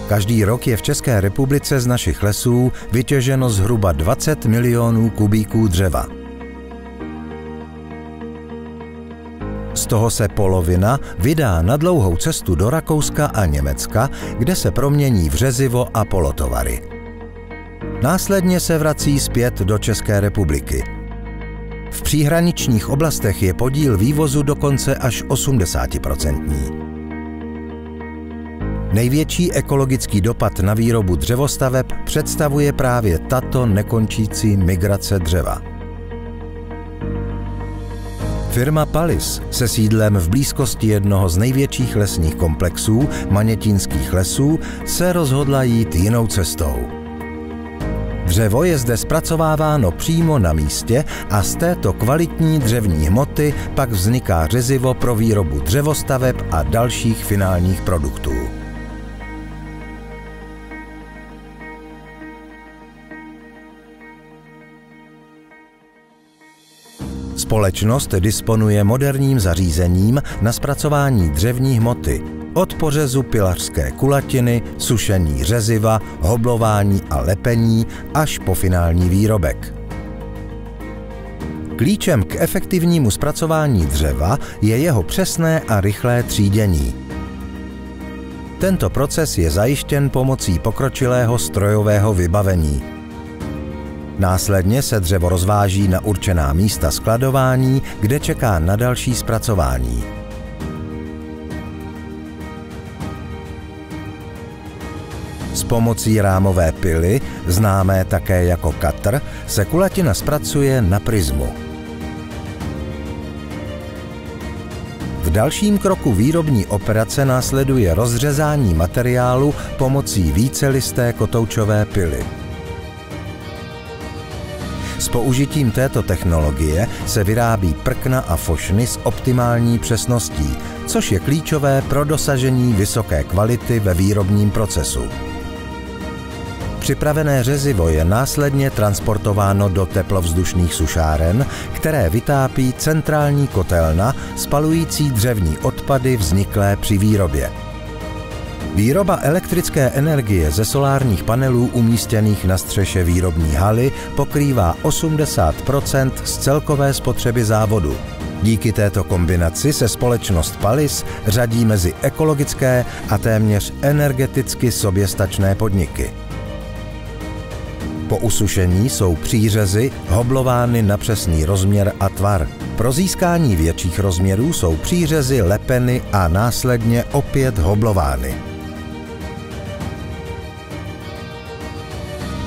Každý rok je v České republice z našich lesů vytěženo zhruba 20 milionů kubíků dřeva. Z toho se polovina vydá na dlouhou cestu do Rakouska a Německa, kde se promění v řezivo a polotovary. Následně se vrací zpět do České republiky. V příhraničních oblastech je podíl vývozu dokonce až 80%. Největší ekologický dopad na výrobu dřevostaveb představuje právě tato nekončící migrace dřeva. Firma Pallis se sídlem v blízkosti jednoho z největších lesních komplexů, Manětínských lesů, se rozhodla jít jinou cestou. Dřevo je zde zpracováváno přímo na místě a z této kvalitní dřevní hmoty pak vzniká řezivo pro výrobu dřevostaveb a dalších finálních produktů. Společnost disponuje moderním zařízením na zpracování dřevní hmoty, od pořezu pilařské kulatiny, sušení řeziva, hoblování a lepení až po finální výrobek. Klíčem k efektivnímu zpracování dřeva je jeho přesné a rychlé třídění. Tento proces je zajištěn pomocí pokročilého strojového vybavení. Následně se dřevo rozváží na určená místa skladování, kde čeká na další zpracování. S pomocí rámové pily, známé také jako katr, se kulatina zpracuje na prizmu. V dalším kroku výrobní operace následuje rozřezání materiálu pomocí vícelisté kotoučové pily. S použitím této technologie se vyrábí prkna a fošny s optimální přesností, což je klíčové pro dosažení vysoké kvality ve výrobním procesu. Připravené řezivo je následně transportováno do teplovzdušných sušáren, které vytápí centrální kotelna spalující dřevní odpady vzniklé při výrobě. Výroba elektrické energie ze solárních panelů umístěných na střeše výrobní haly pokrývá 80% z celkové spotřeby závodu. Díky této kombinaci se společnost Pallis řadí mezi ekologické a téměř energeticky soběstačné podniky. Po usušení jsou přířezy hoblovány na přesný rozměr a tvar. Pro získání větších rozměrů jsou přířezy lepeny a následně opět hoblovány.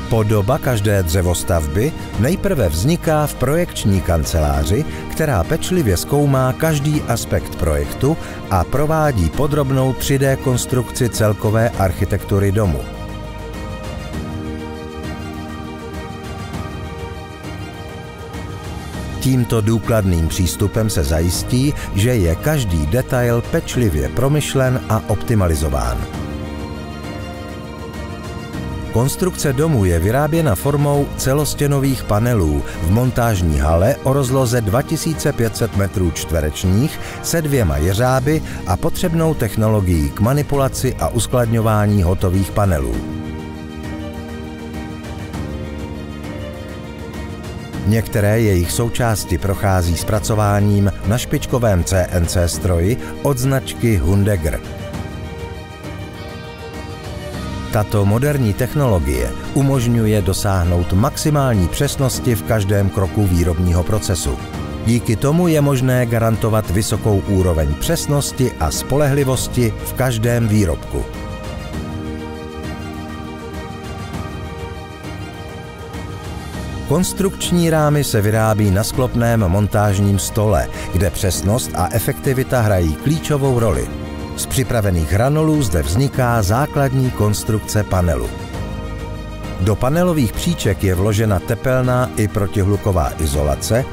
Podoba každé dřevostavby nejprve vzniká v projekční kanceláři, která pečlivě zkoumá každý aspekt projektu a provádí podrobnou 3D konstrukci celkové architektury domu. Tímto důkladným přístupem se zajistí, že je každý detail pečlivě promyšlen a optimalizován. Konstrukce domu je vyráběna formou celostěnových panelů v montážní hale o rozloze 2500 m2 se 2 jeřáby a potřebnou technologií k manipulaci a uskladňování hotových panelů. Některé jejich součásti prochází zpracováním na špičkovém CNC stroji od značky Hundegger. Tato moderní technologie umožňuje dosáhnout maximální přesnosti v každém kroku výrobního procesu. Díky tomu je možné garantovat vysokou úroveň přesnosti a spolehlivosti v každém výrobku. Konstrukční rámy se vyrábí na sklopném montážním stole, kde přesnost a efektivita hrají klíčovou roli. Z připravených hranolů zde vzniká základní konstrukce panelu. Do panelových příček je vložena tepelná i protihluková izolace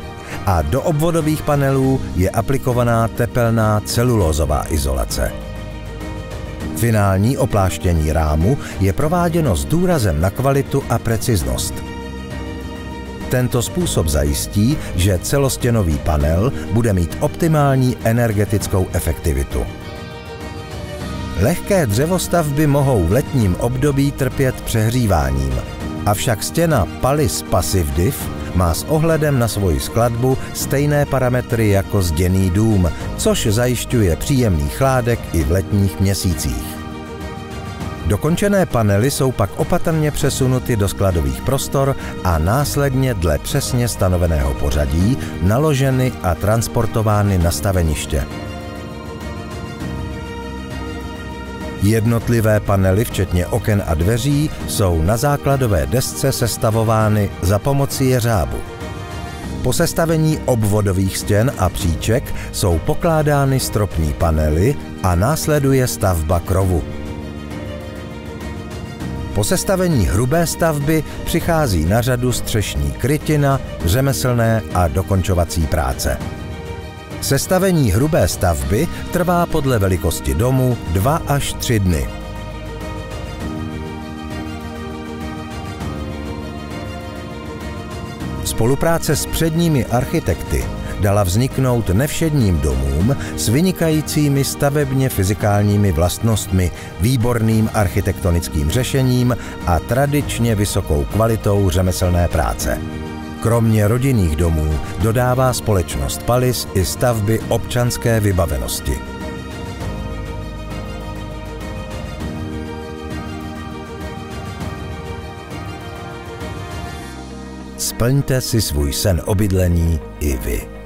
a do obvodových panelů je aplikovaná tepelná celulózová izolace. Finální opláštění rámu je prováděno s důrazem na kvalitu a preciznost. Tento způsob zajistí, že celostěnový panel bude mít optimální energetickou efektivitu. Lehké dřevostavby mohou v letním období trpět přehříváním. Avšak stěna Pallis Passivdiv má s ohledem na svoji skladbu stejné parametry jako zděný dům, což zajišťuje příjemný chládek i v letních měsících. Dokončené panely jsou pak opatrně přesunuty do skladových prostor a následně dle přesně stanoveného pořadí naloženy a transportovány na staveniště. Jednotlivé panely, včetně oken a dveří, jsou na základové desce sestavovány za pomoci jeřábu. Po sestavení obvodových stěn a příček jsou pokládány stropní panely a následuje stavba krovu. Po sestavení hrubé stavby přichází na řadu střešní krytina, řemeslné a dokončovací práce. Sestavení hrubé stavby trvá podle velikosti domu 2 až 3 dny. Spolupráce s předními architekty dala vzniknout nevšedním domům s vynikajícími stavebně fyzikálními vlastnostmi, výborným architektonickým řešením a tradičně vysokou kvalitou řemeslné práce. Kromě rodinných domů dodává společnost Pallis i stavby občanské vybavenosti. Splňte si svůj sen o bydlení i vy.